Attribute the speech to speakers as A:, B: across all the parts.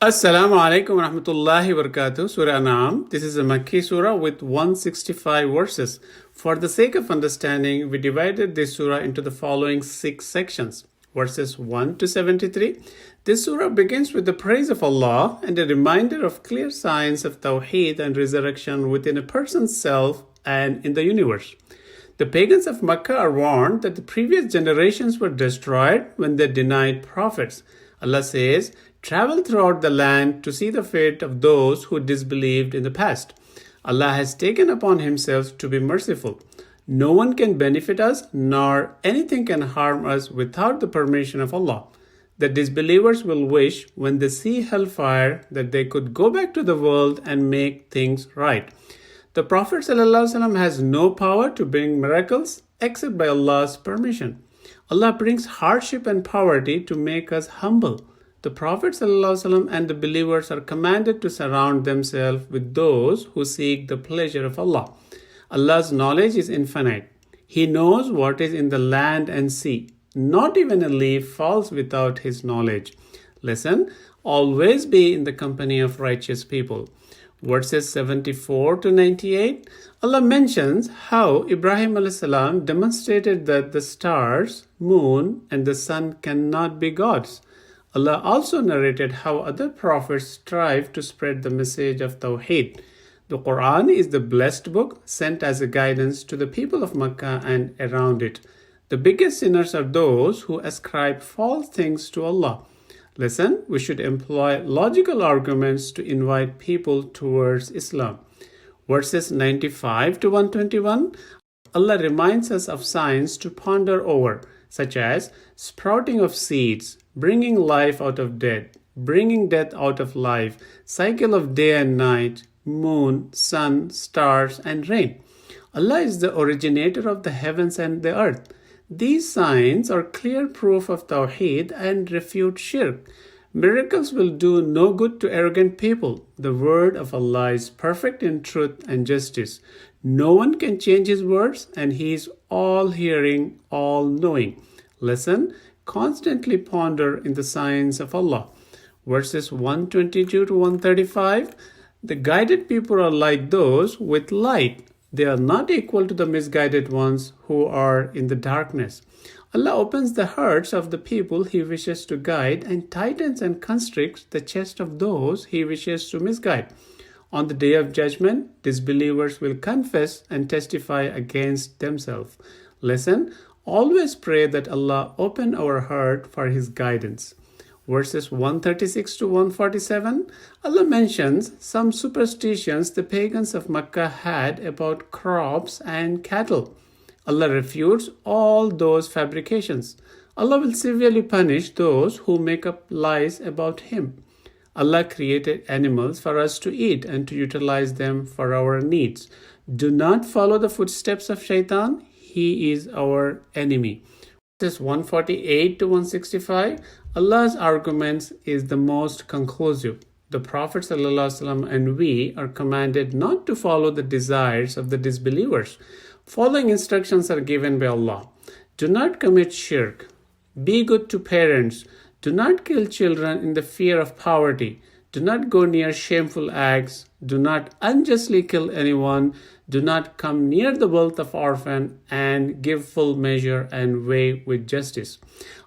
A: Assalamu alaikum wa rahmatullahi wa barakatuh. Surah An'am. This is a Makki surah with 165 verses. For the sake of understanding, we divided this surah into the following 6 sections. Verses 1 to 73. This surah begins with the praise of Allah and a reminder of clear signs of Tawheed and resurrection within a person's self and in the universe. The pagans of Makkah are warned that the previous generations were destroyed when they denied prophets. Allah says, travel throughout the land to see the fate of those who disbelieved in the past. Allah has taken upon Himself to be merciful. No one can benefit us, nor anything can harm us without the permission of Allah. The disbelievers will wish, when they see hellfire, that they could go back to the world and make things right. The Prophet ﷺ has no power to bring miracles except by Allah's permission. Allah brings hardship and poverty to make us humble. The Prophet ﷺ and the believers are commanded to surround themselves with those who seek the pleasure of Allah. Allah's knowledge is infinite. He knows what is in the land and sea. Not even a leaf falls without His knowledge. Listen, always be in the company of righteous people. Verses 74 to 98, Allah mentions how Ibrahim a.s. demonstrated that the stars, moon, and the sun cannot be gods. Allah also narrated how other prophets strive to spread the message of Tawheed. The Quran is the blessed book sent as a guidance to the people of Makkah and around it. The biggest sinners are those who ascribe false things to Allah. Listen, we should employ logical arguments to invite people towards Islam. Verses 95 to 121, Allah reminds us of signs to ponder over, such as sprouting of seeds, bringing life out of death, bringing death out of life, cycle of day and night, moon, sun, stars, and rain. Allah is the originator of the heavens and the earth. These signs are clear proof of Tawheed and refute shirk. Miracles will do no good to arrogant people. The word of Allah is perfect in truth and justice. No one can change His words, and He is all-hearing, all-knowing. Listen, constantly ponder in the signs of Allah. Verses 122 to 135, the guided people are like those with light. They are not equal to the misguided ones who are in the darkness. Allah opens the hearts of the people He wishes to guide and tightens and constricts the chest of those He wishes to misguide. On the day of judgment, disbelievers will confess and testify against themselves. Listen, always pray that Allah open our heart for His guidance. Verses 136 to 147, Allah mentions some superstitions the pagans of Makkah had about crops and cattle. Allah refutes all those fabrications. Allah will severely punish those who make up lies about Him. Allah created animals for us to eat and to utilize them for our needs. Do not follow the footsteps of Shaitan. He is our enemy. Verses 148 to 165, Allah's arguments is the most conclusive. The Prophet ﷺ and we are commanded not to follow the desires of the disbelievers. Following instructions are given by Allah. Do not commit shirk. Be good to parents. Do not kill children in the fear of poverty. Do not go near shameful acts. Do not unjustly kill anyone. Do not come near the wealth of orphan, and give full measure and weigh with justice.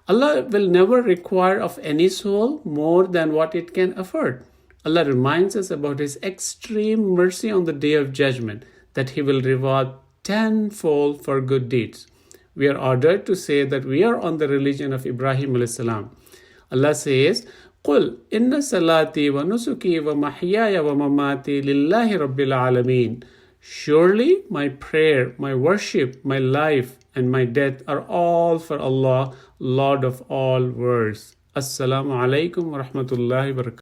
A: Allah will never require of any soul more than what it can afford. Allah reminds us about His extreme mercy on the day of judgment, that He will reward tenfold for good deeds. We are ordered to say that we are on the religion of Ibrahim a.s. Allah says, قُلْ إِنَّ صَلَاتِي وَنُسُكِي وَمَحْيَايَ وَمَمَاتِي لِلَّهِ رَبِّ الْعَالَمِينَ. Surely my prayer, my worship, my life, and my death are all for Allah, Lord of all worlds. Assalamu alaikum wa rahmatullahi wa barakatuh.